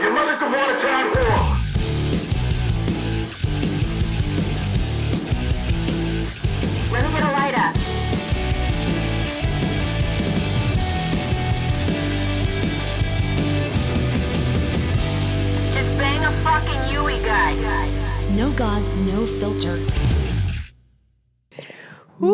Your mother's a Watertown whore. Let me get a lighter. Just bang a fucking Yui guy. No gods, no filter. Ooh,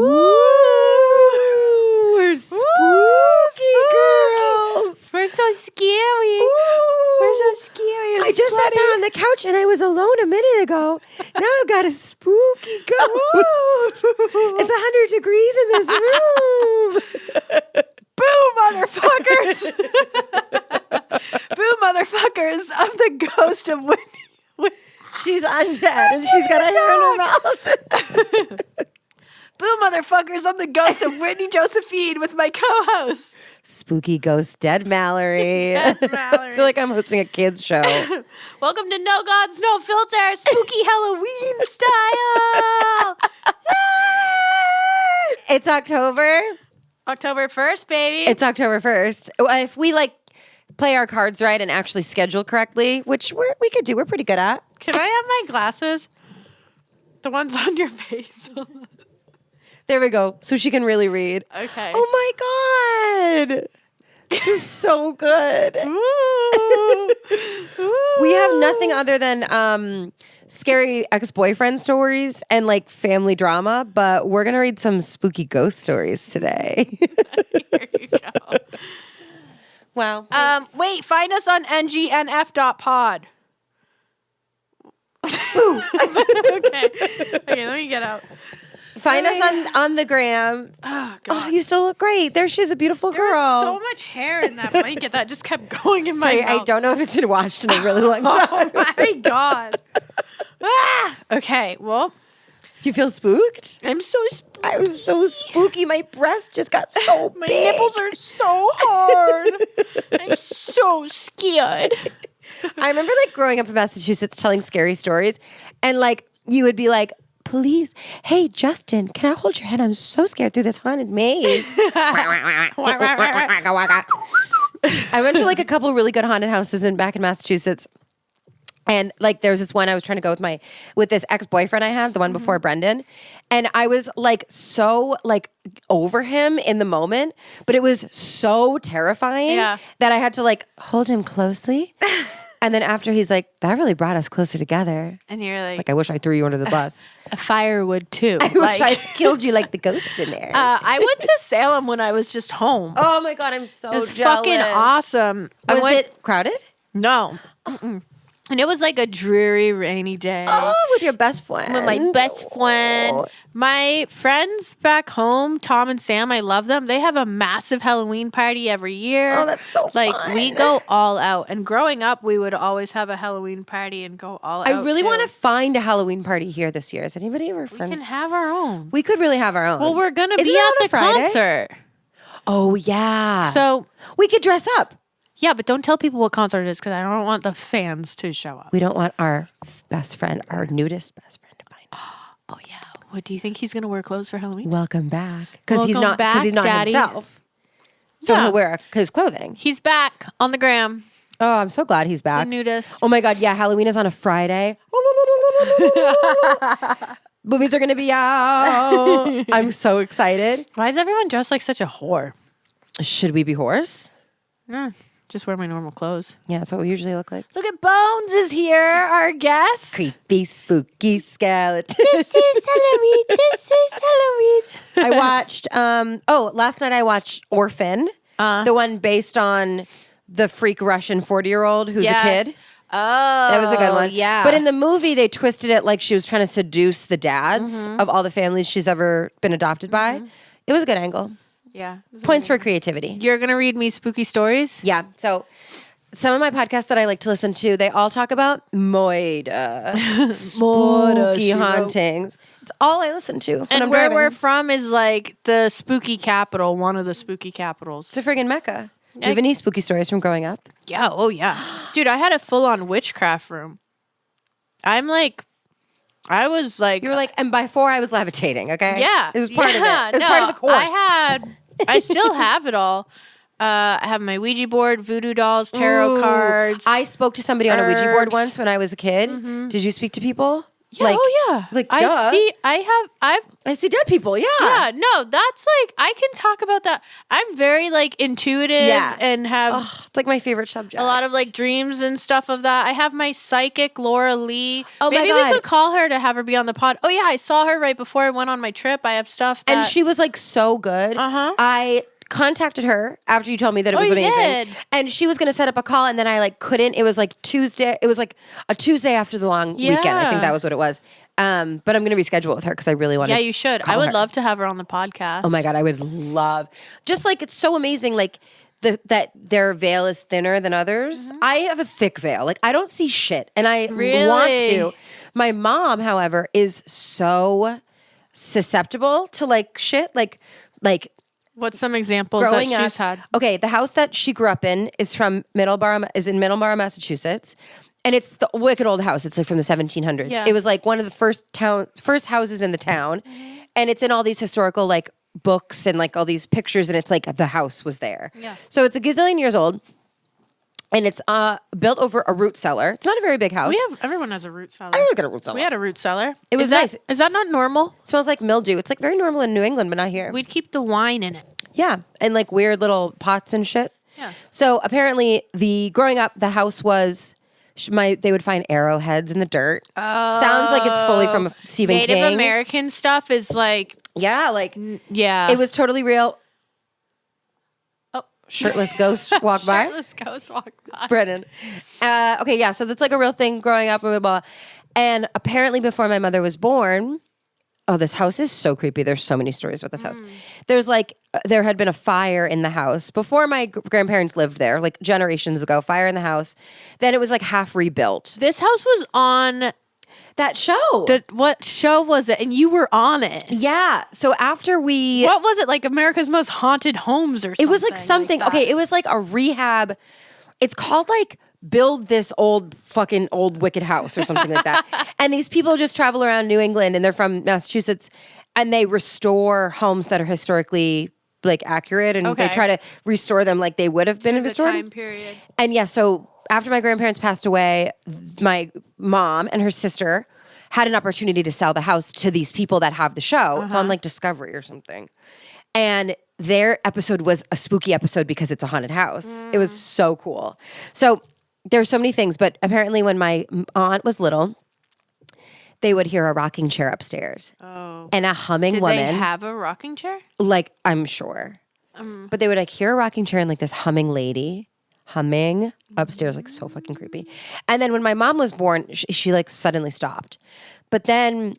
we're spooky girls. We're so scary. Ooh. We're so scary. I just sat down on the couch and I was alone a minute ago. Now I've got a spooky ghost. It's 100 degrees in this room. Boo, motherfuckers. Boo, motherfuckers. I'm the ghost of Whitney. She's undead and she's got a hair in her mouth. Boo, motherfuckers. I'm the ghost of Whitney Josephine with my co-host. Spooky ghost, dead Mallory. Dead Mallory. I feel like I'm hosting a kids show. Welcome to No Gods, No Filter, spooky Halloween style. Yay! It's October. October 1st, baby. It's October 1st. If we play our cards right and actually schedule correctly, which we could do, we're pretty good at. Can I have my glasses? The ones on your face. There we go. So she can really read. Okay. Oh my God. This is so good. Ooh. We have nothing other than scary ex-boyfriend stories and family drama, but we're going to read some spooky ghost stories today. Here you go. Wow. Wait, find us on ngnf.pod. Okay, let me get out. Find us on the gram. Oh, God. Oh, you still look great. There she is, a beautiful There was girl. so much hair in that blanket that just kept going in my Sorry, mouth. I don't know if it's been washed in a really long time. Oh, my God. Okay, well. Do you feel spooked? I'm so spooky. I was so spooky. My breast just got so My big. nipples are so hard. I'm so scared. I remember growing up in Massachusetts telling scary stories and you would be like, please, hey, Justin, can I hold your hand? I'm so scared through this haunted maze. I went to a couple really good haunted houses back in Massachusetts. And there was this one I was trying to go with this ex-boyfriend I had, the one before Brendan. And I was so over him in the moment, but it was so terrifying that I had to hold him closely. And then after he's like, that really brought us closer together. And you're like, I wish I threw you under the bus. a fire would too. I wish I killed you like the ghost in there. I went to Salem when I was just home. Oh my God, I'm so it was jealous. fucking awesome. Was it crowded? No. Mm-mm. And it was a dreary, rainy day. Oh, with your best friend. With my best friend. Oh. My friends back home, Tom and Sam, I love them. They have a massive Halloween party every year. Oh, that's so fun. We go all out. And growing up, we would always have a Halloween party and go all out. I really too. want to find a Halloween party here this year. Is anybody ever friends? We can have our own. We could really have our own. Well, we're going to Isn't be it at on a the Friday? concert. Oh, yeah. So, we could dress up. yeah, but don't tell people what concert it is because I don't want the fans to show up. We don't want our best friend, our nudist best friend to find us. Oh, yeah. What do you think he's going to wear clothes for Halloween? Welcome back. Because he's Welcome not back, Daddy. himself. So Yeah. he'll wear his clothing. He's back on the gram. Oh, I'm so glad he's The back. nudist. Oh my God, yeah, Halloween is on a Friday. Movies are going to be out. I'm so excited. Why is everyone dressed like such a whore? Should we be whores? Just wear my normal clothes. Yeah, that's what we usually look like. Look at Bones is here, our guest. Creepy, spooky skeleton. This is Halloween. This is Halloween. I watched, last night I watched Orphan, the one based on the freak Russian 40-year-old who's a kid. Oh, That was a good one. Yeah. But in the movie, they twisted it like she was trying to seduce the dads of all the families she's ever been adopted by. It was a good angle. yeah. Points for creativity. You're going to read me spooky stories? Yeah. So some of my podcasts that I like to listen to, they all talk about Moida, spooky hauntings. It's all I listen to when And I'm where driving. we're from is the spooky capital, one of the spooky capitals. It's a friggin' mecca. Do you have any spooky stories from growing up? Yeah. Oh, yeah. Dude, I had a full-on witchcraft room. I was You were and by 4 I was levitating, okay? yeah. It was part of it. It was no, part of the course. I still have it all. I have my Ouija board, voodoo dolls, tarot cards. I spoke to somebody on a Ouija board herbs. once when I was a kid. Did you speak to people? Yeah, yeah. Like, I duh. see. I see dead people. Yeah. Yeah, no, that's like, I can talk about that. I'm very like intuitive and have It's like my favorite subject. a lot of like dreams and stuff of that. I have my psychic, Laura Lee. Oh my Maybe God. we could call her to have her be on the pod. Oh yeah, I saw her right before I went on my trip. I have stuff that. And she was like so good. I contacted her after you told me that it was you amazing. did? And she was going to set up a call and then I like couldn't. It was like Tuesday. It was like a Tuesday after the long weekend. I think that was what it was. But I'm going to reschedule with her because I really want to. Yeah, you should. I would love to have her on the podcast. Oh my God, I would love. Just like it's so amazing, like that their veil is thinner than others. I have a thick veil. Like I don't see shit, and I want to. My mom, however, is so susceptible to like shit. Like What's some examples growing that up. she's had? Okay, the house that she grew up in is in Middleborough, Massachusetts. And it's the wicked old house. It's like from the 1700s. Yeah. It was like one of the first houses in the town. And it's in all these historical like books and like all these pictures. And it's like the house was there. Yeah. So it's a gazillion years old. And it's built over a root cellar. It's not a very big house. Everyone has a root cellar. I got a root cellar. We had a root cellar. It was is that, nice. Is that not normal? It smells like mildew. It's like very normal in New England, but not here. We'd keep the wine in it. Yeah, and like weird little pots and shit. Yeah. So apparently, growing up, the house was they would find arrowheads in the dirt. Sounds like it's fully from Stephen Native King. American stuff is like, Yeah, like yeah. it was totally real. Oh. Shirtless ghost walk by. Shirtless ghost walk by. Brennan. Okay, yeah. So that's like a real thing growing up. Blah, blah, blah. And apparently, before my mother was born. Oh, this house is so creepy. There's so many stories about this house. There's like, there had been a fire in the house before my grandparents lived there, like generations ago, fire in the house. Then it was like half rebuilt. This house was on That show. what show was it? And you were on it. Yeah. So after we. What was it? Like America's Most Haunted Homes or something? It was like something. that. Okay. It was like a rehab. It's called like build this old wicked house or something like that. And these people just travel around New England and they're from Massachusetts and they restore homes that are historically like accurate and they try to restore them like they would have been restored. Time period. And yeah, so after my grandparents passed away, my mom and her sister had an opportunity to sell the house to these people that have the show. It's on like Discovery or something. And their episode was a spooky episode because it's a haunted house. It was so cool. So there's so many things, but apparently when my aunt was little, they would hear a rocking chair upstairs. Oh. And a humming Did woman. they have a rocking chair? Like, I'm sure. But they would like hear a rocking chair and like this humming lady humming upstairs, like so fucking creepy. And then when my mom was born, she like suddenly stopped. But then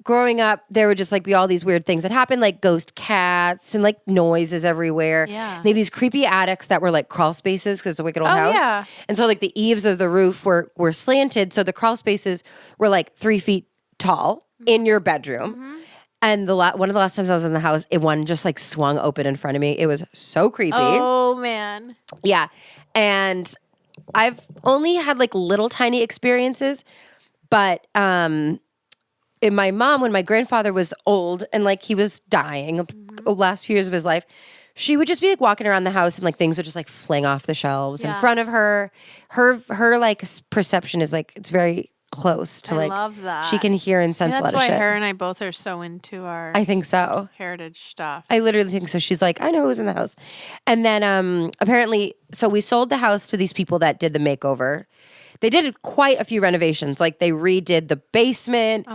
growing up, there would just like be all these weird things that happened, like ghost cats and like noises everywhere. Yeah. They have these creepy attics that were like crawl spaces because it's a wicked old house. Yeah. And so like the eaves of the roof were slanted. So the crawl spaces were like 3 feet tall in your bedroom. And one of the last times I was in the house, one just like swung open in front of me. It was so creepy. Oh man. Yeah. And I've only had like little tiny experiences, but in my mom, when my grandfather was old and like he was dying the last few years of his life, she would just be like walking around the house and like things would just like fling off the shelves in front of her. Her like perception is like, it's very close to like, I love that. she can hear and sense a lot That's of why shit. her and I both are so into our I think so. heritage stuff. I literally think so. She's like, I know who's in the house. And then apparently, so we sold the house to these people that did the makeover. They did quite a few renovations. Like they redid the basement.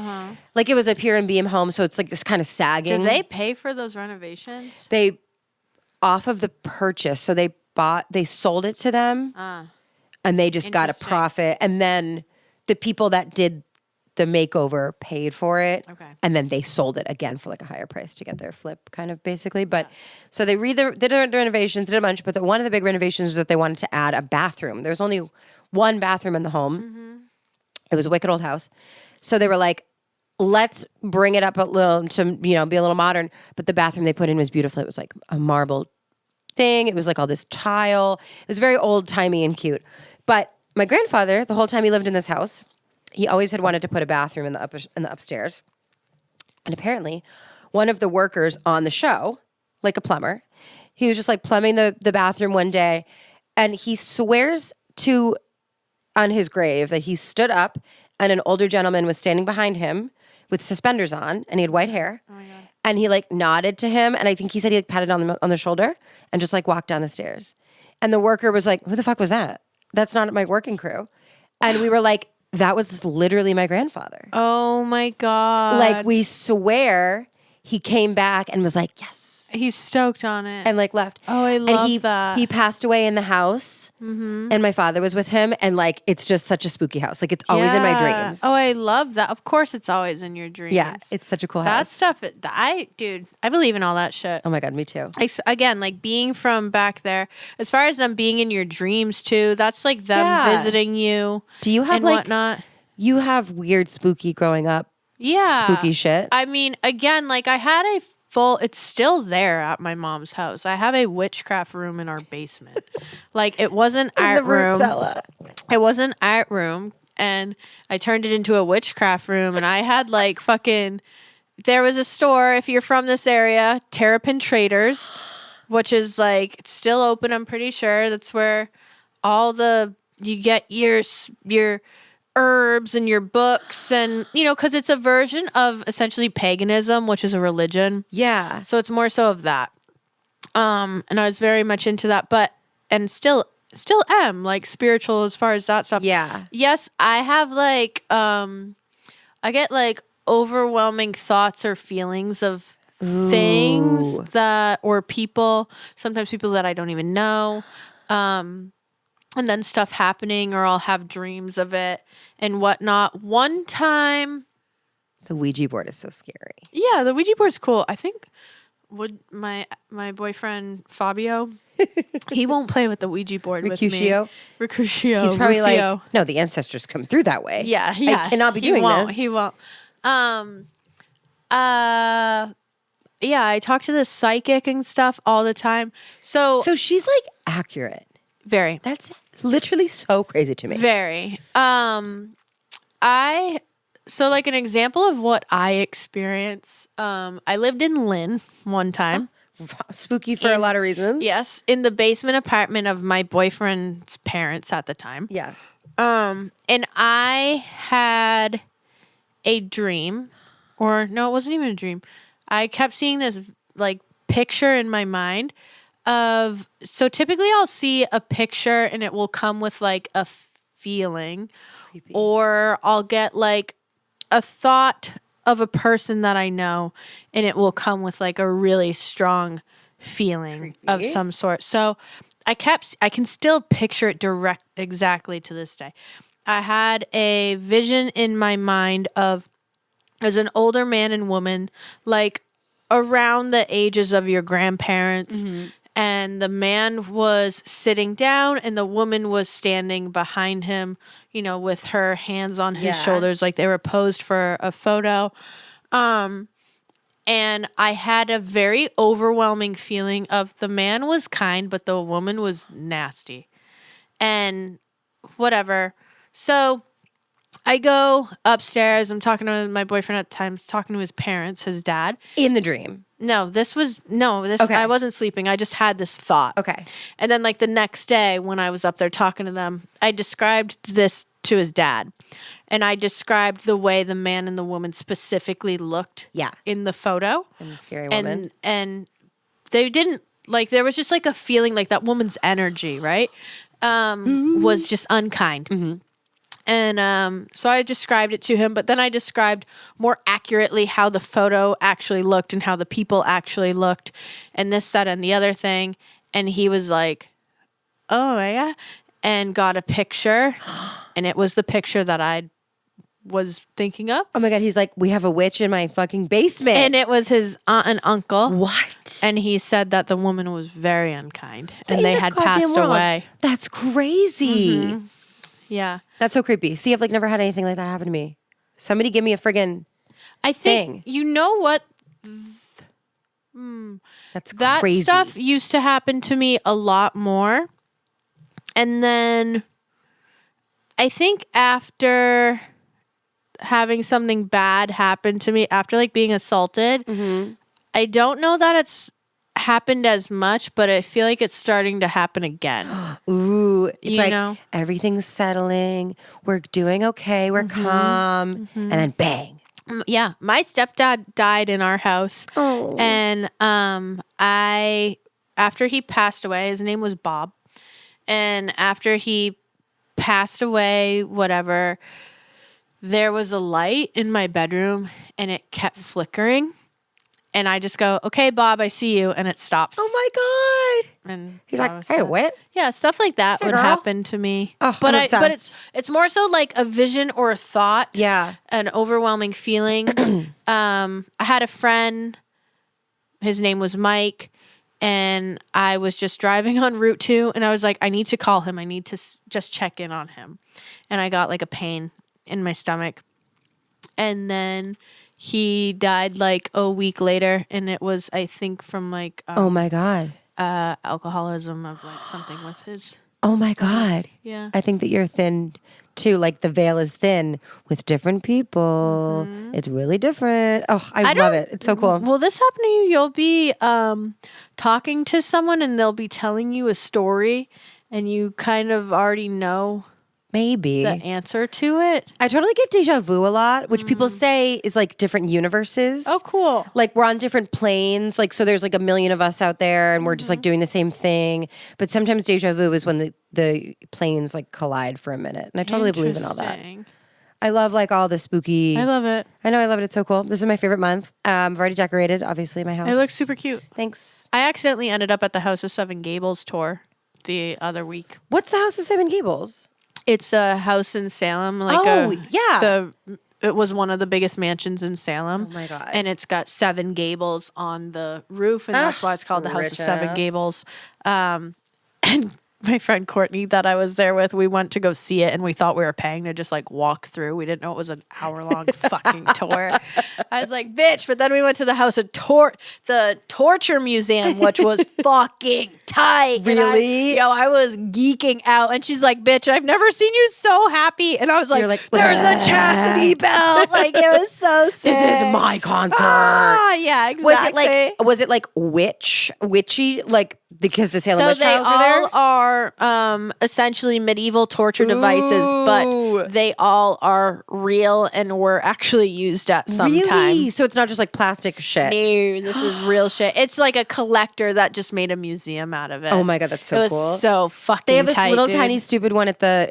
Like it was a pier and beam home, so it's like it's kind of sagging. Did they pay for those renovations? They off of the purchase, so they sold it to them, and they just got a Interesting. profit. And then the people that did the makeover paid for it, and then they sold it again for like a higher price to get their flip, kind of basically. But so they did the renovations, did a bunch. But one of the big renovations was that they wanted to add a bathroom. There was only one bathroom in the home. It was a wicked old house. So they were like, let's bring it up a little to, be a little modern. But the bathroom they put in was beautiful. It was like a marble thing. It was like all this tile. It was very old timey and cute. But my grandfather, the whole time he lived in this house, he always had wanted to put a bathroom in the upstairs. And apparently one of the workers on the show, like a plumber, He was just like plumbing the bathroom one day, and he swears to on his grave that he stood up and an older gentleman was standing behind him with suspenders on, and he had white hair. Oh my God. And he like nodded to him, and I think he said he like patted on the shoulder and just like walked down the stairs. And the worker was like, "Who the fuck was that? That's not my working crew." And we were like, "That was literally my grandfather." Oh my God. Like, we swear he came back and was like, "Yes." He's stoked on it. And like left. Oh, I love and that. He passed away in the house, and my father was with him, and like it's just such a spooky house. Like it's always in my dreams. Oh, I love that. Of course, it's always in your dreams. Yeah, it's such a cool that house. stuff. I believe in all that shit. Oh my God, me too. Again, like being from back there, as far as them being in your dreams too, that's like them visiting you. Do you have and like whatnot? You have weird spooky growing up? Yeah, spooky shit. I mean, again, like I had a full. It's still there at my mom's house. I have a witchcraft room in our basement. Like it wasn't art room. It was an art room, and I turned it into a witchcraft room. And I had like fucking. There was a store, if you're from this area, Terrapin Traders, which is like it's still open. I'm pretty sure that's where all you get your herbs and your books, and because it's a version of essentially paganism, which is a religion. Yeah. So it's more so of that. And I was very much into that, and still am like spiritual as far as that stuff. Yeah. Yes, I have like I get like overwhelming thoughts or feelings of things or people, sometimes people that I don't even know. And then stuff happening, or I'll have dreams of it and whatnot. One time, the Ouija board is so scary. Yeah, the Ouija board's cool. I think would my boyfriend Fabio, he won't play with the Ouija board with me. Mercutio? He's probably like, no, the ancestors come through that way. Yeah. I cannot be doing this. He won't. Yeah, I talk to the psychic and stuff all the time. So she's like accurate. Very. That's literally so crazy to me. Very. So like an example of what I experience, I lived in Lynn one time. Spooky for a lot of reasons. Yes, in the basement apartment of my boyfriend's parents at the time. Yeah. And I had a dream, or no, it wasn't even a dream. I kept seeing this like picture in my mind so typically I'll see a picture and it will come with like a feeling. Creepy. Or I'll get like a thought of a person that I know and it will come with like a really strong feeling Creepy. Of some sort. So I can still picture it exactly to this day. I had a vision in my mind of as an older man and woman, like around the ages of your grandparents. Mm-hmm. And the man was sitting down and the woman was standing behind him, with her hands on his shoulders, like they were posed for a photo. And I had a very overwhelming feeling of the man was kind, but the woman was nasty. And whatever. So I go upstairs. I'm talking to my boyfriend at the time, talking to his parents, his dad. In the dream. Okay. I wasn't sleeping. I just had this thought. Okay. And then like the next day when I was up there talking to them, I described this to his dad. And I described the way the man and the woman specifically looked in the photo. And the scary woman. And they didn't, like, there was just like a feeling like that woman's energy, right? Was just unkind. Mm-hmm. And so I described it to him, but then I described more accurately how the photo actually looked and how the people actually looked and this, that, and the other thing. And he was like, oh, yeah, and got a picture. And it was the picture that I was thinking of. Oh, my God. He's like, we have a witch in my fucking basement. And it was his aunt and uncle. What? And he said that the woman was very unkind and they had passed away. That's crazy. Mm-hmm. Yeah. That's so creepy. See, I've like never had anything like that happen to me. Somebody give me a friggin' I think, thing. You know what? That's that crazy. Stuff used to happen to me a lot more. And then I think after having something bad happen to me, after like being assaulted, I don't know that it's happened as much, but I feel like it's starting to happen again. Ooh, it's You like know? everything's settling. We're doing okay. We're calm. And then bang. Yeah, my stepdad died in our house. Oh. And after he passed away, his name was Bob. And after he passed away, whatever, there was a light in my bedroom and it kept flickering. And I just go, okay, Bob, I see you. And it stops. Oh my God. And He's that like, was hey, sad. what? Yeah, stuff like that would girl. happen to me. Oh, but I'm but obsessed. it's more so like a vision or a thought. Yeah. An overwhelming feeling. I had a friend, his name was Mike, and I was just driving on Route 2 and I was like, I need to call him. I need to just check in on him. And I got like a pain in my stomach. And then he died like a week later, and it was, I think, from like Oh my God. alcoholism of like something with his. Oh my God. Yeah. I think that you're thin too. Like the veil is thin with different people. It's really different. Oh, I love it. It's so cool. Will this happen to you? You'll be talking to someone and they'll be telling you a story and you kind of already know Maybe. the answer to it. I totally get deja vu a lot, which people say is like different universes. Oh, cool. Like we're on different planes. Like, so there's like a million of us out there and we're just like doing the same thing. But sometimes deja vu is when the planes like collide for a minute. And I totally believe in all that. Interesting. I love like all the spooky. I love it. I know, I love it. It's so cool. This is my favorite month. I've already decorated, obviously, my house. It looks super cute. Thanks. I accidentally ended up at the House of Seven Gables tour the other week. What's the House of Seven Gables? It's a house in Salem. It was one of the biggest mansions in Salem. Oh my God. And it's got 7 gables on the roof, and that's why it's called the House of Seven riches. Gables. And my friend Courtney that I was there with, we went to go see it, and we thought we were paying to just like walk through. We didn't know it was an hour-long fucking tour. I was like, bitch. But then we went to the the Torture Museum, which was fucking tight. Really? I was geeking out. And she's like, bitch, I've never seen you so happy. And I was like, You're like, there's a chastity belt. Like, it was so sick. This is my concert. Ah, yeah, exactly. Was it like witchy? Like because the Salem So witch they trials were there? all are essentially medieval torture devices, but they all are real and were actually used at some Really? time. So it's not just like plastic shit. No, this is real shit. It's like a collector that just made a museum out of it. Oh my God, that's so it was cool. so fucking They have this tight, little dude. tiny stupid one at the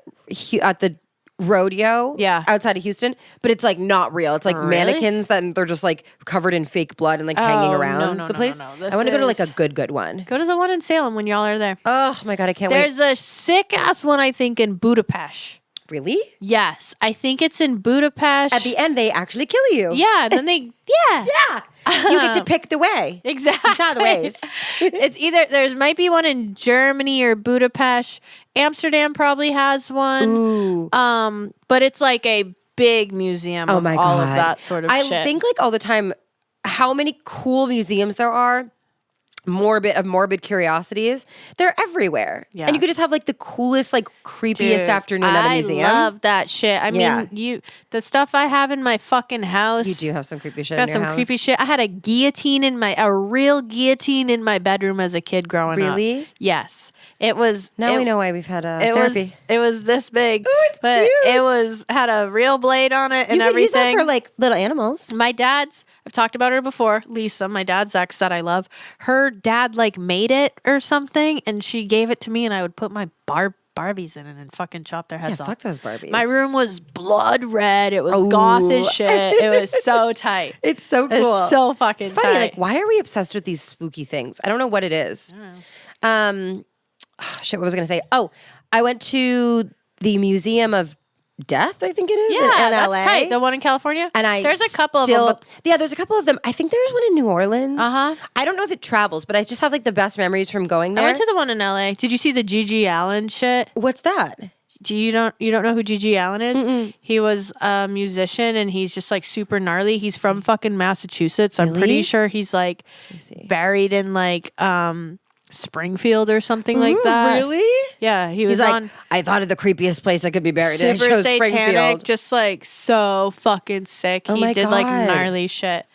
rodeo, Yeah. outside of Houston, but it's like not real. It's like Really? mannequins that they're just like covered in fake blood and like hanging around no, the no, place. no, no. This I want to go to like a is- good one. Go to the one in Salem when y'all are there. Oh my God, I can't wait. There's a sick ass one, I think, in Budapest. Really? Yes, I think it's in Budapest. At the end, they actually kill you. yeah, then they Yeah. You get to pick the way. exactly. You saw the ways. It's either there might be one in Germany or Budapest. Amsterdam probably has one. Ooh. But it's like a big museum Oh of my all God. of that sort of I shit. think like all the time how many cool museums there are. Morbid curiosities. They're everywhere. Yeah. And you could just have like the coolest, like creepiest Dude, afternoon at a museum. I love that shit. I Yeah. mean, the stuff I have in my fucking house. You do have some creepy shit Got in your some house. creepy shit. I had a real guillotine in my bedroom as a kid growing up. Really? Yes. It was. Now it- we know why we've had It therapy. was this big. Ooh, it's but cute. it had a real blade on it and You could use everything. that for like little animals. My dad's, I've talked about her before, Lisa, my dad's ex that I love. Her dad like made it or something and she gave it to me and I would put my Barbies in it and fucking chop their Yeah, heads off. fuck those Barbies. My room was blood red. It was Ooh. goth as shit. It was so tight. It's so cool. It's so fucking It's funny, tight. like, why are we obsessed with these spooky things? I don't know what it is. Shit, what was I going to say? Oh, I went to the Museum of Death, I think it is, yeah, in LA. that's tight. The one in California? And There's a couple of them. But Yeah, there's a couple of them. I think there's one in New Orleans. Uh-huh. I don't know if it travels, but I just have like the best memories from going there. I went to the one in LA. Did you see the Gigi Allen shit? What's that? You don't know who Gigi Allen is? He was a musician and he's just like super gnarly. He's from fucking Massachusetts. I'm Really? pretty sure he's like see. buried in like Springfield or something like that. Really? Yeah, he was He's like, on I thought of the creepiest place I could be buried in. I super chose satanic, Springfield. just like so fucking sick. Oh He my did like God. gnarly shit.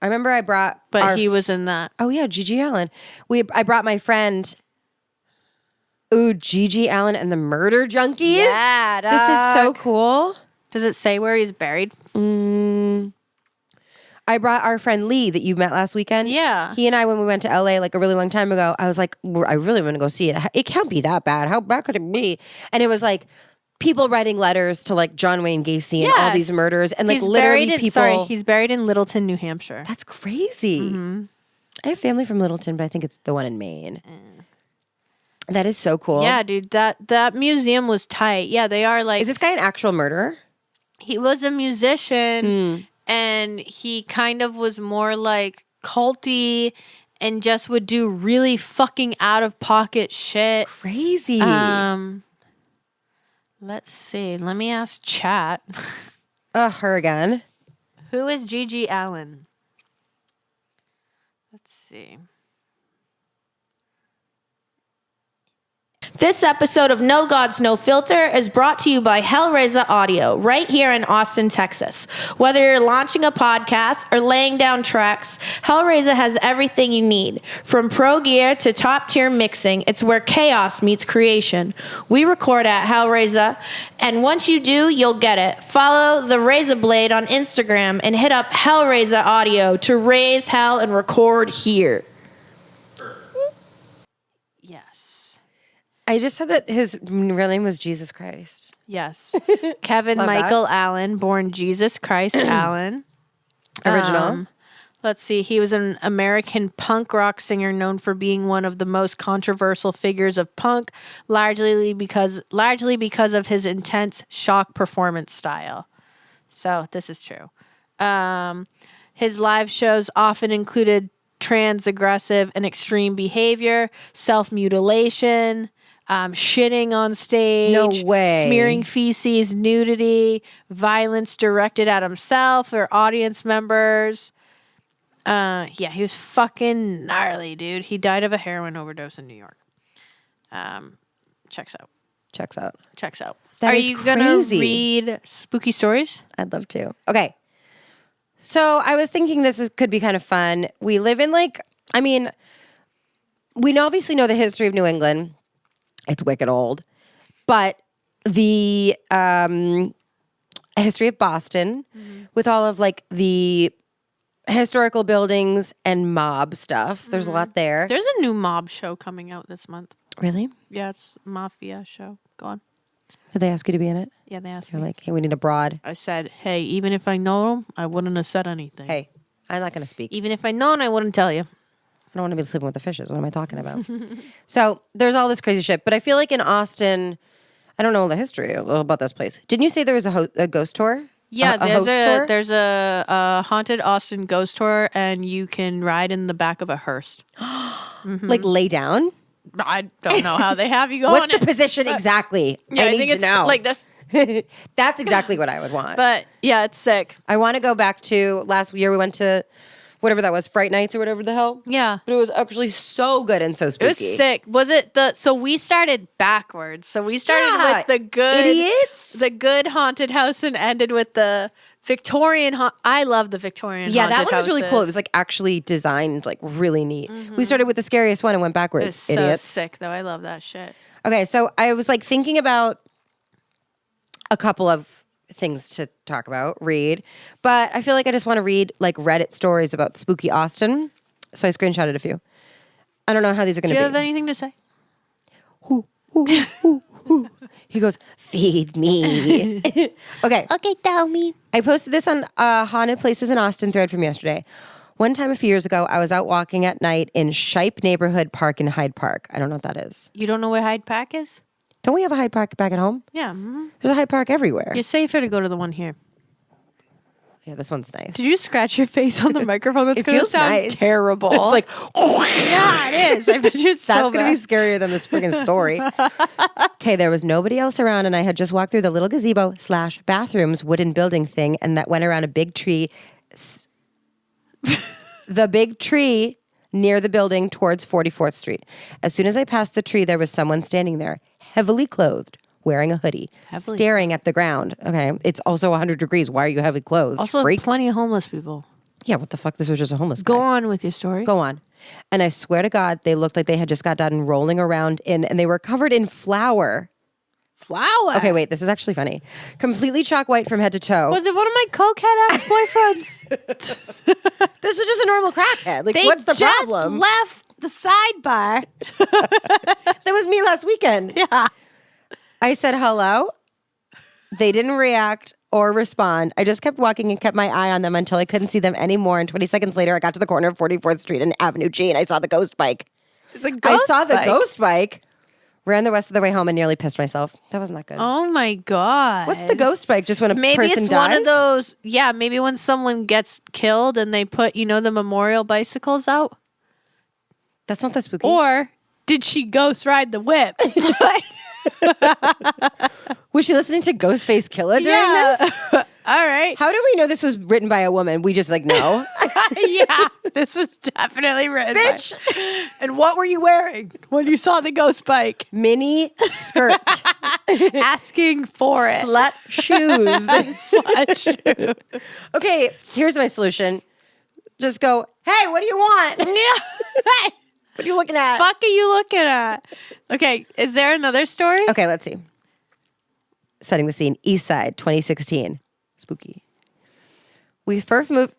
I remember I brought But he was in that. Oh yeah, Gigi Allen. I brought my friend. Ooh, Gigi Allen and the Murder Junkies. Yeah, this is so cool. Does it say where he's buried? I brought our friend Lee that you met last weekend. Yeah. He and I, when we went to LA like a really long time ago, I was like, I really want to go see it. It can't be that bad. How bad could it be? And it was like people writing letters to like John Wayne Gacy and all these murders. And like he's literally people. He's buried in Littleton, New Hampshire. That's crazy. I have family from Littleton, but I think it's the one in Maine. That is so cool. Yeah, dude. That museum was tight. Yeah, they are like. Is this guy an actual murderer? He was a musician. And he kind of was more like culty and just would do really fucking out of pocket shit. Crazy. Let's see. Let me ask chat. Her again. Who is Gigi Allen? Let's see. This episode of No Gods, No Filter is brought to you by Hellraiser Audio, right here in Austin, Texas. Whether you're launching a podcast or laying down tracks, Hellraiser has everything you need. From pro gear to top-tier mixing, it's where chaos meets creation. We record at Hellraiser, and once you do, you'll get it. Follow the Razor Blade on Instagram and hit up Hellraiser Audio to raise hell and record here. I just said that his real name was Jesus Christ. Yes. Kevin Love Michael that. Allen, born Jesus Christ Allen. Original. Let's see. He was an American punk rock singer known for being one of the most controversial figures of punk, largely because of his intense shock performance style. So this is true. His live shows often included trans-aggressive and extreme behavior, self-mutilation, shitting on stage, No way. smearing feces, nudity, violence directed at himself or audience members. Yeah, he was fucking gnarly, dude. He died of a heroin overdose in New York. Checks out. Checks out. That Are is you gonna crazy. read spooky stories? I'd love to. Okay. So I was thinking could be kind of fun. We live in we obviously know the history of New England. It's wicked old. But the history of Boston with all of like the historical buildings and mob stuff. There's a lot there. There's a new mob show coming out this month. Really? Yeah, it's a mafia show. Go on. Did they ask you to be in it? Yeah, they asked You're me. like, hey, we need a broad. I said, hey, even if I know them, I wouldn't have said anything. Hey, I'm not going to speak. Even if I known, I wouldn't tell you. I don't want to be sleeping with the fishes. What am I talking about? So there's all this crazy shit. But I feel like in Austin, I don't know the history about this place. Didn't you say there was a ghost tour? Yeah, host tour? there's a haunted Austin ghost tour, and you can ride in the back of a hearse. Like lay down? I don't know how they have you go What's on the it. position exactly? Yeah, I need think to it's know. like this. That's exactly what I would want. But yeah, it's sick. I want to go back to last year. We went to whatever that was, Fright Nights or whatever the hell. Yeah. But it was actually so good and so spooky. It was sick. Was it so we started backwards. So we started with the good idiots. the good haunted house and ended with the Victorian I love the Victorian Yeah, haunted that one was really cool. It houses. was like actually designed like really neat. We started with the scariest one and went backwards. It was so Idiots. sick though. I love that shit. Okay, so I was like thinking about a couple of things to talk about, read, but I feel like I just want to read like Reddit stories about spooky Austin. So I screenshotted a few. I don't know how these are going Do to you be. have anything to say? He goes, feed me. Okay. Okay, tell me. I posted this on Haunted Places in Austin thread from yesterday. One time a few years ago, I was out walking at night in Shipe Neighborhood Park in Hyde Park. I don't know what that is. You don't know where Hyde Park is? Don't we have a Hyde Park back at home? Yeah. There's a Hyde Park everywhere. You're safer to go to the one here. Yeah, this one's nice. Did you scratch your face on the microphone? That's It going to feels sound nice. terrible. It's like, yeah, it is. I bet you it's that's so going to be scarier than this freaking story. Okay, there was nobody else around, and I had just walked through the little gazebo / bathrooms wooden building thing, and that went around a big tree. The big tree near the building towards 44th Street. As soon as I passed the tree, there was someone standing there, heavily clothed, wearing a hoodie, staring at the ground. Okay, it's also 100 degrees. Why are you heavily clothed? Also, Freak. plenty of homeless people. Yeah, what the fuck? This was just a homeless Go guy. on with your story. Go on. And I swear to God, they looked like they had just got done rolling around and they were covered in flour. Flower. Okay, wait, this is actually funny. Completely chalk white from head to toe. Was it one of my cokehead ex-boyfriends? This was just a normal crackhead. Like, They what's the just problem? left the sidebar. That was me last weekend. Yeah. I said hello. They didn't react or respond. I just kept walking and kept my eye on them until I couldn't see them anymore. And 20 seconds later, I got to the corner of 44th Street and Avenue G, and I saw the ghost bike. I saw the ghost bike, ran the rest of the way home, and nearly pissed myself. That wasn't that good. Oh my God. What's the ghost bike? Just when a Maybe person it's dies? one of those. Yeah, maybe when someone gets killed and they put, the memorial bicycles out. That's not that spooky. Or did she ghost ride the whip? Was she listening to Ghostface Killer during this? All right. How do we know this was written by a woman? We just know. Yeah, this was definitely written. Bitch. And what were you wearing when you saw the ghost bike? Mini skirt. Asking for it. Slut shoes. Slut shoe. Okay, here's my solution. Just go, hey, what do you want? Yeah. What are you looking at? Fuck are you looking at? Okay, is there another story? Okay, let's see. Setting the scene. East Side, 2016. Spooky. We first moved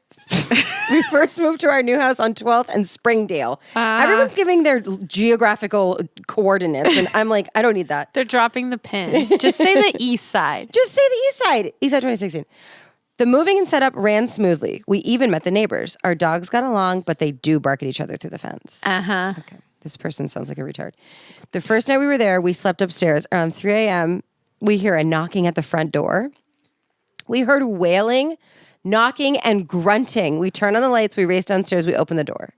to our new house on 12th and Springdale. Everyone's giving their geographical coordinates, and I'm like, I don't need that. They're dropping the pin. Just say the east side. Just say the East Side. East Side, 2016. The moving and setup ran smoothly. We even met the neighbors. Our dogs got along, but they do bark at each other through the fence. Uh-huh. Okay. This person sounds like a retard. The first night we were there, we slept upstairs. Around 3 a.m., we hear a knocking at the front door. We heard wailing, knocking, and grunting. We turn on the lights. We race downstairs. We open the door.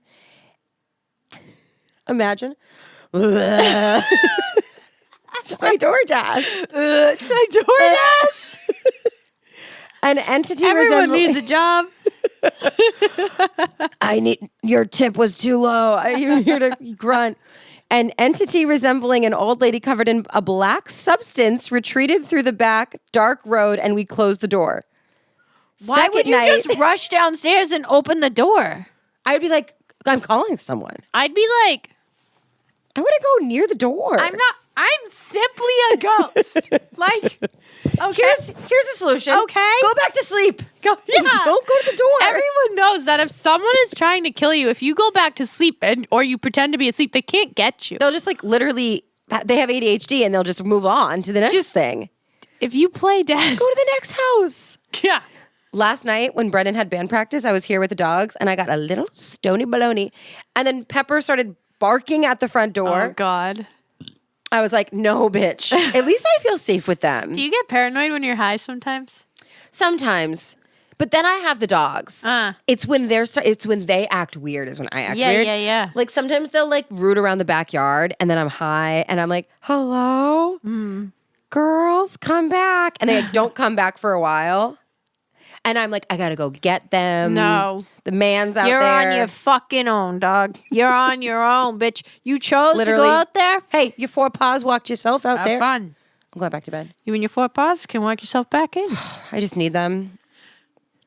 Imagine. It's my DoorDash. It's my DoorDash. An entity Everyone resembling... needs a job. Your tip was too low. You're here to grunt. An entity resembling an old lady covered in a black substance retreated through the back dark road, and we closed the door. Why would you just rush downstairs and open the door? I'd be like, I'm calling someone. I'd be like, I wouldn't go near the door. I'm simply a ghost. Like, okay. Here's a solution. Okay. Go back to sleep. Yeah. Don't go to the door. Everyone knows that if someone is trying to kill you, if you go back to sleep or you pretend to be asleep, they can't get you. They'll just literally, they have ADHD and they'll just move on to the next thing. If you play dead. Go to the next house. Yeah. Last night when Brendan had band practice, I was here with the dogs and I got a little stony baloney. And then Pepper started barking at the front door. Oh, God. I was like, no, bitch. At least I feel safe with them. Do you get paranoid when you're high sometimes? Sometimes. But then I have the dogs. It's when they act weird is when I act weird. Yeah. Like sometimes they'll root around the backyard and then I'm high and I'm like, hello? Girls, come back. And they don't come back for a while. And I'm like, I gotta go get them. No. The man's out You're there. on your fucking own, dog. You're on your own, bitch. You chose Literally. to go out there. Hey, your 4 paws walked yourself out Have there. fun. I'm going back to bed. You and your 4 paws can walk yourself back in. I just need them.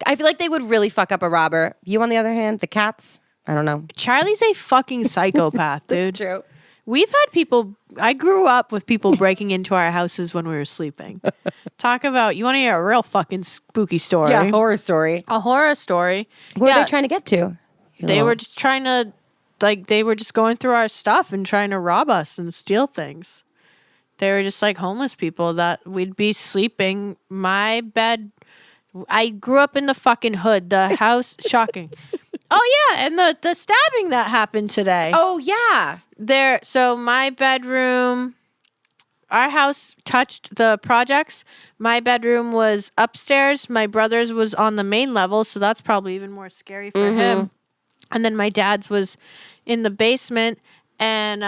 I feel like they would really fuck up a robber. You, on the other hand, the cats, I don't know. Charlie's a fucking psychopath, dude. That's true. We've had people, I grew up with people breaking into our houses when we were sleeping. Talk about, you want to hear a real fucking spooky story? Yeah, horror story. A horror story. What are they trying to get to? They were just trying to, they were just going through our stuff and trying to rob us and steal things. They were just like homeless people that we'd be sleeping. My bed, I grew up in the fucking hood. The house, shocking. Oh, yeah, and the stabbing that happened today. Oh, yeah. So my bedroom, our house touched the projects. My bedroom was upstairs. My brother's was on the main level, so that's probably even more scary for him. And then my dad's was in the basement, and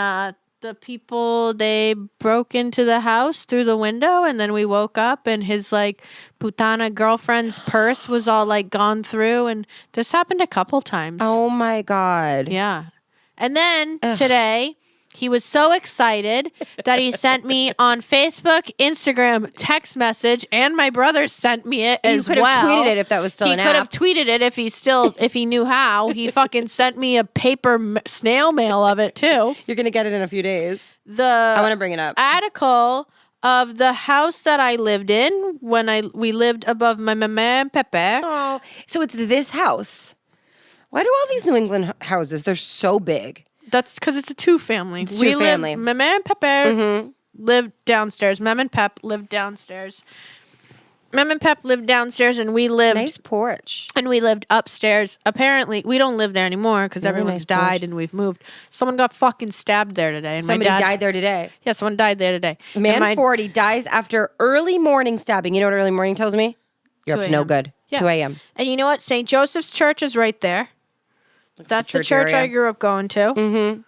the people, they broke into the house through the window, and then we woke up, and his putana girlfriend's purse was all gone through, and this happened a couple times. Oh, my God. Yeah. And then today, He was so excited that he sent me on Facebook, Instagram, text message, and my brother sent me it as well. You could have tweeted it if that was still he an could have app. tweeted it if he knew how. He fucking sent me a paper snail mail of it too. You're going to get it in a few days. I want to bring it up. Article of the house that I lived in when we lived above my mama and papa. Oh, so it's this house. Why do all these New England houses, they're so big? That's because it's a two-family. Two-family. Mama and papa lived downstairs. Mom and Pep lived downstairs. Mom and Pep lived downstairs, and we lived... Nice porch. And we lived upstairs. Apparently, we don't live there anymore because Really everyone's nice died porch. and we've moved. Someone got fucking stabbed there today. And Somebody my dad died there today. Yeah, someone died there today. Man 40 dies after early morning stabbing. You know what early morning tells me? You're up 2 to no a.m. good. Yeah. 2 a.m. And you know what? St. Joseph's Church is right there. That's the church area. I grew up going to.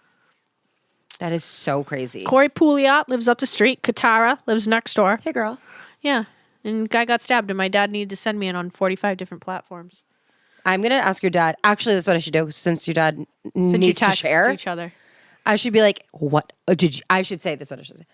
That is so crazy. Corey Pouliot lives up the street. Katara lives next door. Hey, girl. Yeah. And guy got stabbed, and my dad needed to send me in on 45 different platforms. I'm going to ask your dad. Actually, that's what I should do since your dad Since you needs to text share. each other. I should be like, what? I should say this. What I should say.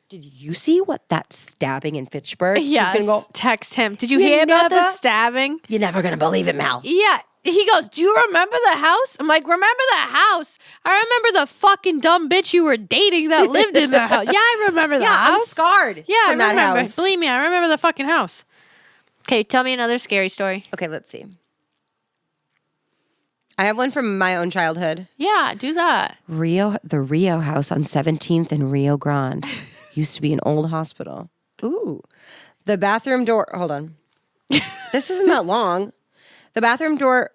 Did you see what that stabbing in Fitchburg? Yes. He's going to go, Text him. Did you You hear about the never- stabbing? you're never going to believe it, Mel. Yeah. He goes, do you remember the house? I'm like, remember the house? I remember the fucking dumb bitch you were dating that lived in the house. Yeah, I remember the house. I'm scarred Yeah, from I that remember. house. Believe me, I remember the fucking house. Okay, tell me another scary story. Okay, let's see. I have one from my own childhood. Yeah, do that. The Rio house on 17th and Rio Grande used to be an old hospital. Ooh. The bathroom door, hold on. This isn't that long. The bathroom door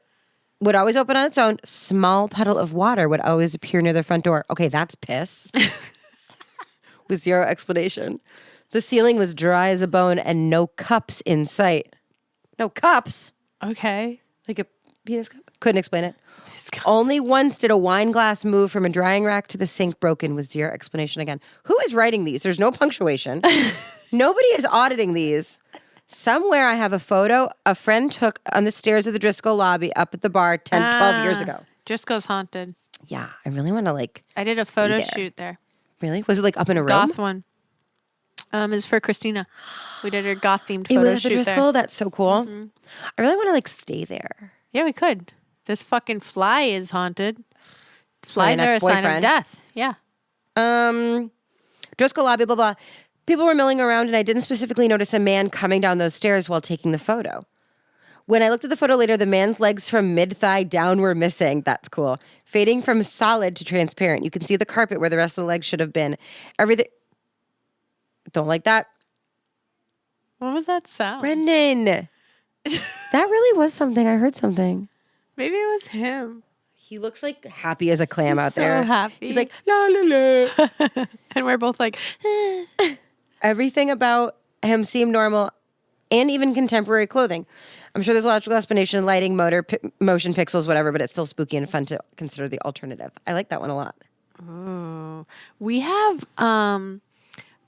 would always open on its own. Small puddle of water would always appear near the front door. Okay, that's piss. With zero explanation. The ceiling was dry as a bone and no cups in sight. No cups? Okay. Like a penis cup? Couldn't explain it. Only once did a wine glass move from a drying rack to the sink broken with zero explanation again. Who is writing these? There's no punctuation. Nobody is auditing these. Somewhere I have a photo a friend took on the stairs of the Driscoll lobby up at the bar 10, 12 years ago. Driscoll's haunted. Yeah, I really want to I did a stay photo there. shoot there. Really? Was it like up in a room? Goth one. Is for Christina. We did her goth themed It photo was at the shoot Driscoll? there. That's so cool. I really want to stay there. Yeah, we could. This fucking fly is haunted. Flies an are a sign of ex-boyfriend? death. Yeah. Driscoll lobby, blah, blah. People were milling around, and I didn't specifically notice a man coming down those stairs while taking the photo. When I looked at the photo later, the man's legs from mid-thigh down were missing. That's cool. Fading from solid to transparent. You can see the carpet where the rest of the legs should have been. Everything. Don't like that. What was that sound? Brendan. That really was something. I heard something. Maybe it was him. He looks like happy as a clam out so there. happy. He's like, la, la, la. And we're both like, Everything about him seemed normal and even contemporary clothing. I'm sure there's a logical explanation, lighting, motion pixels, whatever, but it's still spooky and fun to consider the alternative. I like that one a lot. we have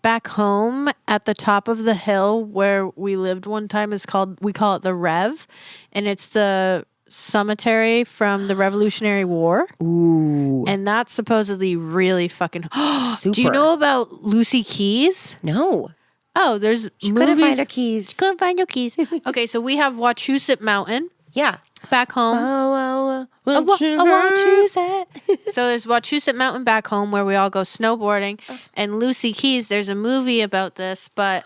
back home at the top of the hill where we lived one time we call it the Rev, and it's the cemetery from the Revolutionary War. Ooh. And that's supposedly really fucking Super. Do you know about Lucy Keys? No. Oh, there's She movies. couldn't find her keys. Couldn't find your keys. Okay, so we have Wachusett Mountain Yeah. back home. Wachusett. So there's Wachusett Mountain back home where we all go snowboarding. And Lucy Keys, there's a movie about this, but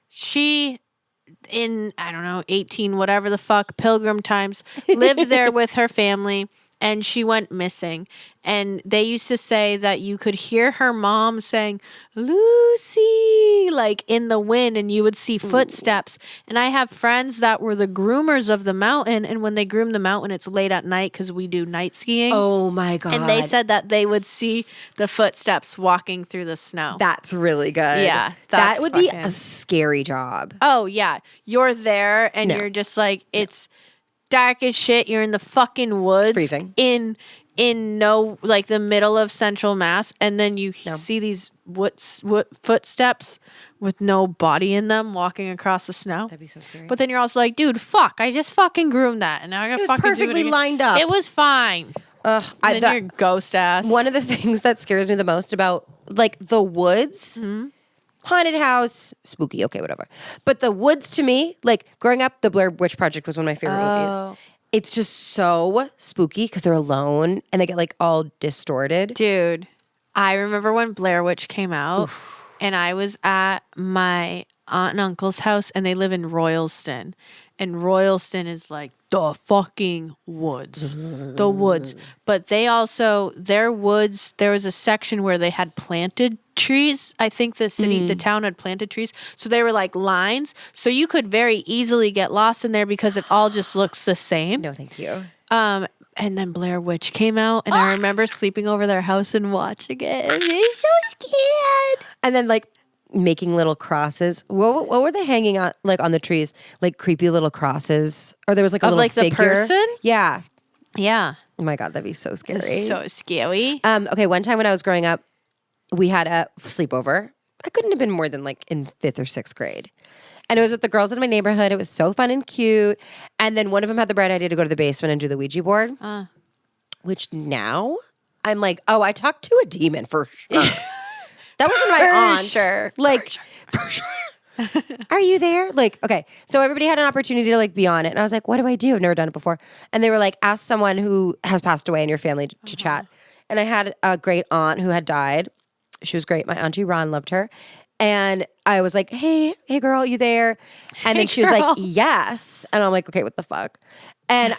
she in, I don't know, 18 whatever the fuck, Pilgrim times, lived there with her family, and she went missing. And they used to say that you could hear her mom saying, Lucy, like in the wind, and you would see footsteps. And I have friends that were the groomers of the mountain, and when they groom the mountain, it's late at night because we do night skiing. Oh my God. And they said that they would see the footsteps walking through the snow. That's really good. Yeah, That that's would be fucking- a scary job. Oh, yeah. You're there and No. you're just like, it's dark as shit. You're in the fucking woods. freezing. In no, like the middle of Central Mass. And then you see these footsteps with no body in them walking across the snow. That'd be so scary. But then you're also like, dude, fuck. I just fucking groomed that. And now I gotta was fucking do it perfectly again. lined up. It was fine. And then your ghost ass. One of the things that scares me the most about like the woods, haunted house, spooky, okay, whatever. But the woods to me, like growing up, the Blair Witch Project was one of my favorite movies. It's just so spooky because they're alone and they get like all distorted. Dude, I remember when Blair Witch came out and I was at my aunt and uncle's house and they live in Royalston. And Royalston is like the fucking woods. The woods. But they also, their woods, there was a section where they had planted trees. I think the town had planted trees. So they were like lines. So you could very easily get lost in there because it all just looks the same. No, thank you. And then Blair Witch came out and I remember sleeping over their house and watching it. I was so scared. And then like making little crosses. What were they hanging on like on the trees? Like creepy little crosses, or there was like a little like figure. The person? Yeah. Yeah. Oh my god, that'd be so scary. It's so scary. Okay, one time when I was growing up, we had a sleepover. I couldn't have been more than like in 5th or 6th grade. And it was with the girls in my neighborhood. It was so fun and cute. And then one of them had the bright idea to go to the basement and do the Ouija board. Which now I'm like, oh, I talked to a demon for sure. That wasn't my aunt. Sure. Like, for sure. Are you there? Like, okay. So everybody had an opportunity to like be on it. And I was like, what do I do? I've never done it before. And they were like, ask someone who has passed away in your family to chat. And I had a great aunt who had died. She was great. My auntie Ron loved her. And I was like, hey girl, you there? And then she was like, yes. And I'm like, okay, what the fuck? And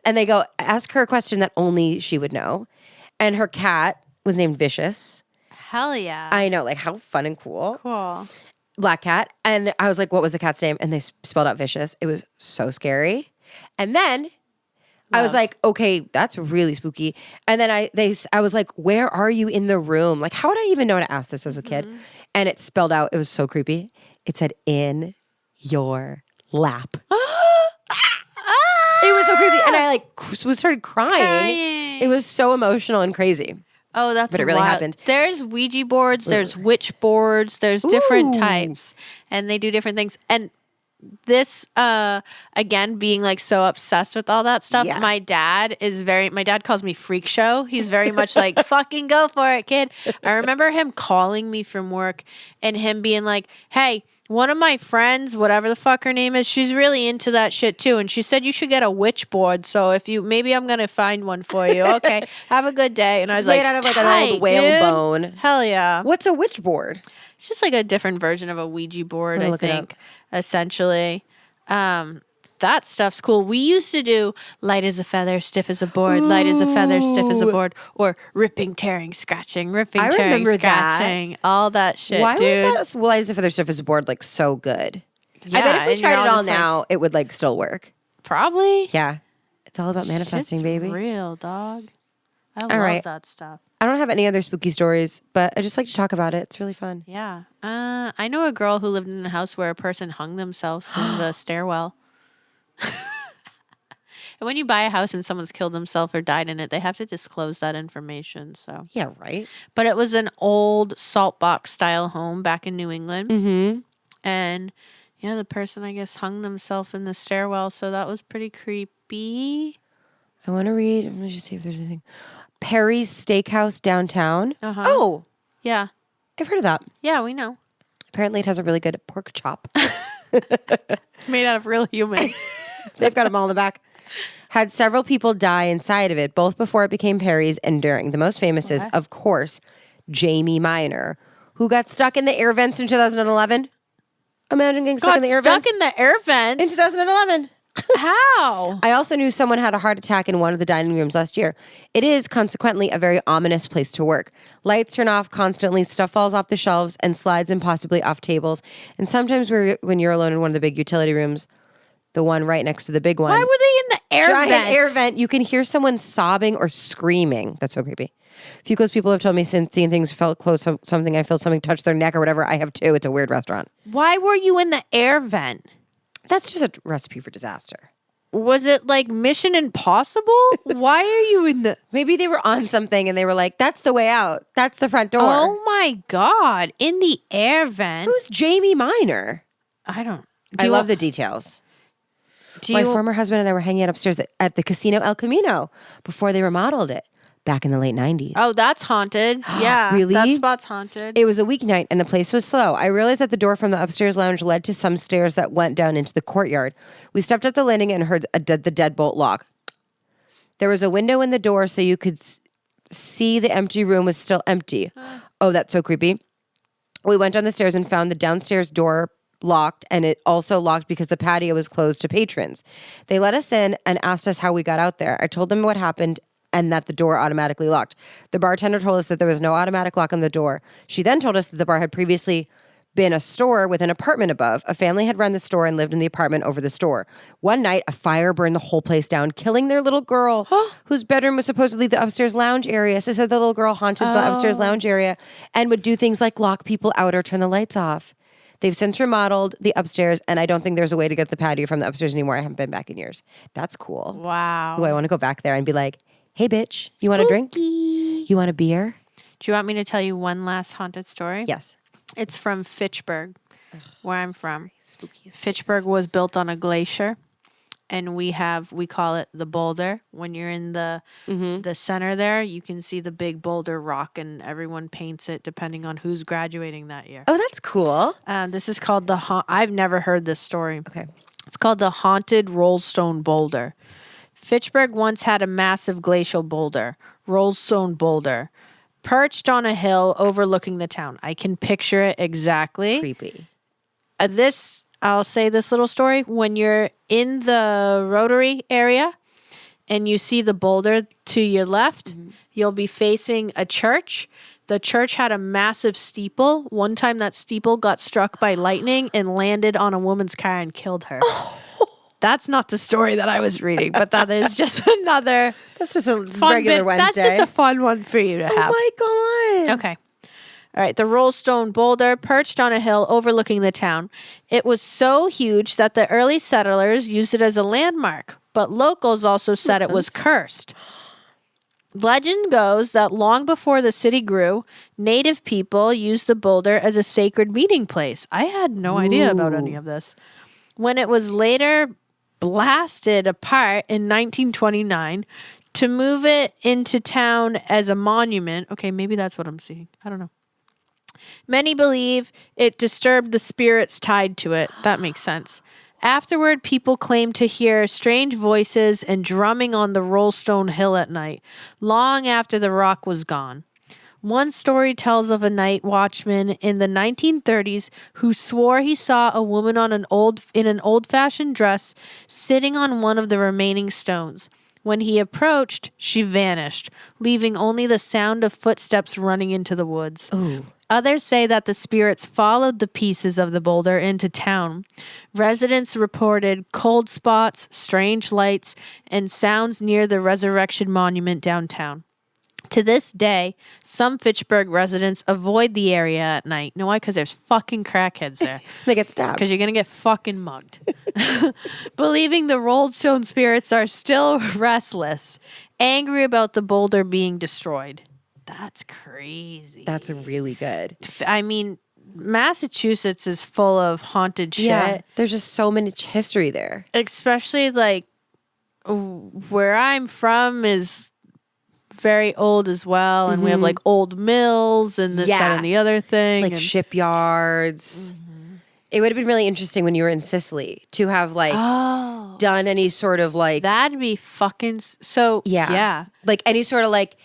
they go, ask her a question that only she would know. And her cat was named Vicious. Hell yeah. I know, like how fun and cool. Cool. Black cat. And I was like, what was the cat's name? And they spelled out Vicious. It was so scary. And then I was like, okay, that's really spooky. And then I was like, where are you in the room? Like, how would I even know to ask this as a kid? And it spelled out, it was so creepy. It said, in your lap. It was so creepy. And I like started crying. It was so emotional and crazy. Oh, that's But it really wild. happened. There's Ouija boards, there's witch boards, there's different types, and they do different things. And this, again, being like so obsessed with all that stuff, Yeah. my dad calls me freak show. He's very much like, fucking go for it, kid. I remember him calling me from work and him being like, hey, one of my friends, whatever the fuck her name is, she's really into that shit too. And she said you should get a witch board. So maybe I'm going to find one for you. Okay. Have a good day. And I was It's made like, out of like an tight, old whale dude. bone. Hell yeah. What's a witch board? It's just like a different version of a Ouija board, I'm gonna I look it think, essentially. That stuff's cool. We used to do light as a feather, stiff as a board, light as a feather, stiff as a board, or ripping, tearing, scratching, ripping, I tearing, remember that. scratching, all that shit, Why dude. was that Lies of Feather Surface board like so good? Yeah, I bet if we and tried you're it all just like, now, it would like still work. probably. Yeah. It's all about manifesting, Shit's baby. real, dog. I love right. that stuff. I don't have any other spooky stories, but I just like to talk about it. It's really fun. Yeah. I know a girl who lived in a house where a person hung themselves in the stairwell. And when you buy a house and someone's killed themselves or died in it, they have to disclose that information. So, Yeah, right? but it was an old salt box style home back in New England. Mm-hmm. And yeah, the person, I guess, hung themselves in the stairwell. So that was pretty creepy. I want to read. Let me just see if there's anything. Perry's Steakhouse downtown. Uh-huh. Oh, Yeah. I've heard of that. Yeah, we know. Apparently, it has a really good pork chop. Made out of real human. They've got them all in the back. Had several people die inside of it, both before it became Perry's and during. The most famous is, of course, Jamie Miner, who got stuck in the air vents in 2011. Imagine getting stuck in the air vents. in the air vents? In 2011. How? I also knew someone had a heart attack in one of the dining rooms last year. It is, consequently, a very ominous place to work. Lights turn off constantly, stuff falls off the shelves and slides impossibly off tables. And sometimes when you're alone in one of the big utility rooms, the one right next to the big one. Why were they in the air giant vents? air vent, you can hear someone sobbing or screaming. That's so creepy. A few close people have told me since seeing things felt close, something I feel something touch their neck or whatever. I have too. It's a weird restaurant. Why were you in the air vent? That's just a recipe for disaster. Was it like Mission Impossible? Why are you in the... Maybe they were on something and they were like, that's the way out. That's the front door. Oh my God. In the air vent? Who's Jamie Miner? I don't... I love the details. My former husband and I were hanging out upstairs at the Casino El Camino before they remodeled it back in the late 90s. Oh, that's haunted. Yeah. Really? That spot's haunted. It was a weeknight and the place was slow. I realized that the door from the upstairs lounge led to some stairs that went down into the courtyard. We stepped at the landing and heard the deadbolt lock. There was a window in the door so you could see the empty room was still empty. Oh, that's so creepy. We went down the stairs and found the downstairs door locked, and it also locked because the patio was closed to patrons. They let us in and asked us how we got out there. I told them what happened and that the door automatically locked. The bartender told us that there was no automatic lock on the door. She then told us that the bar had previously been a store with an apartment above. A family had run the store and lived in the apartment over the store. One night, a fire burned the whole place down, killing their little girl, whose bedroom was supposedly the upstairs lounge area. So said the little girl haunted the upstairs lounge area and would do things like lock people out or turn the lights off. They've since remodeled the upstairs, and I don't think there's a way to get the patio from the upstairs anymore. I haven't been back in years. That's cool. Wow. Ooh, I want to go back there and be like, hey, bitch, you want a drink? You want a beer? Do you want me to tell you one last haunted story? Yes. It's from Fitchburg, where I'm from. Spooky. Fitchburg was built on a glacier, and we call it the boulder. When you're in the center there, you can see the big boulder rock, and everyone paints it depending on who's graduating that year. Oh, that's cool. This is called I've never heard this story. Okay. It's called the Haunted Rollstone Boulder. Fitchburg once had a massive glacial boulder, Rollstone Boulder, perched on a hill overlooking the town. I can picture it exactly. Creepy. I'll say this little story. When you're in the Rotary area and you see the boulder to your left, you'll be facing a church. The church had a massive steeple. One time that steeple got struck by lightning and landed on a woman's car and killed her. That's not the story that I was reading, but that is just another That's just a fun regular bit. Wednesday. That's just a fun one for you to have. Oh my God. Okay. All right. The Rollstone Boulder perched on a hill overlooking the town. It was so huge that the early settlers used it as a landmark, but locals also said it was cursed. Legend goes that long before the city grew, native people used the boulder as a sacred meeting place. I had no idea about any of this. When it was later blasted apart in 1929 to move it into town as a monument. Okay, maybe that's what I'm seeing. I don't know. Many believe it disturbed the spirits tied to it. That makes sense. Afterward, people claim to hear strange voices and drumming on the Rollstone Hill at night, long after the rock was gone. One story tells of a night watchman in the 1930s who swore he saw a woman in an old-fashioned dress sitting on one of the remaining stones. When he approached, she vanished, leaving only the sound of footsteps running into the woods. Ooh. Others say that the spirits followed the pieces of the boulder into town. Residents reported cold spots, strange lights, and sounds near the Resurrection Monument downtown. To this day, some Fitchburg residents avoid the area at night. You know why? Because there's fucking crackheads there. They get stabbed. Because you're going to get fucking mugged. Believing the Rollstone spirits are still restless, angry about the boulder being destroyed. That's crazy. That's really good. I mean, Massachusetts is full of haunted shit. Yeah, there's just so much history there. Especially like where I'm from is very old as well, and we have like old mills and this, that, and the other thing, like shipyards. It would have been really interesting when you were in Sicily to have like done any sort of like that'd be fucking yeah, like any sort of like,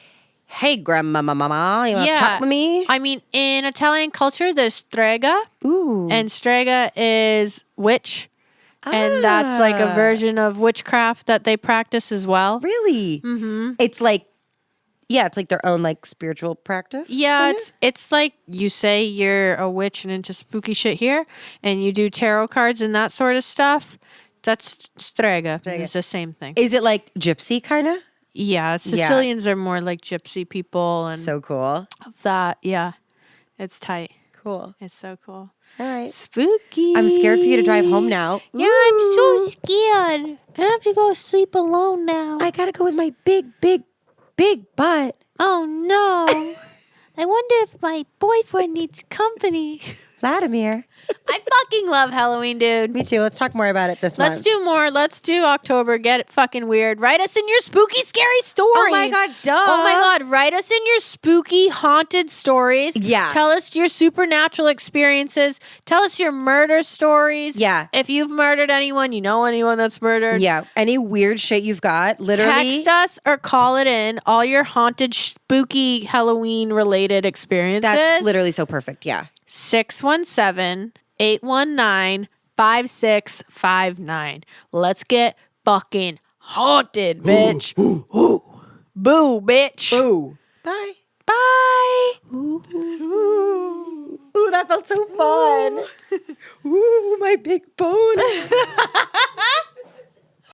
hey grandma, mama, you want to chat with me? I mean, in Italian culture, there's strega, and strega is witch. And that's like a version of witchcraft that they practice as well. Really? Mm-hmm. It's like their own like spiritual practice. Yeah, it's like you say you're a witch and into spooky shit here, and you do tarot cards and that sort of stuff. That's strega. It's the same thing. Is it like gypsy kind of? Yeah, Sicilians are more like gypsy people, and so cool. That it's tight. Cool. It's so cool. All right. Spooky. I'm scared for you to drive home now. Yeah, I'm so scared. I have to go sleep alone now. I gotta go with my big butt. Oh no. I wonder if my boyfriend needs company. Vladimir, I fucking love Halloween, dude. Me too. Let's talk more about it this month. Let's do more. Let's do October. Get it fucking weird. Write us in your spooky, scary stories. Oh my God, duh. Oh my God. Write us in your spooky, haunted stories. Yeah. Tell us your supernatural experiences. Tell us your murder stories. Yeah. If you've murdered anyone, you know anyone that's murdered. Yeah. Any weird shit you've got, literally. Text us or call it in. All your haunted, spooky, Halloween related experiences. That's literally so perfect. Yeah. 617-819-5659. Let's get fucking haunted, bitch. Ooh. Boo, bitch. Ooh. Bye. Bye. Ooh, that felt so fun. Ooh, my big bone.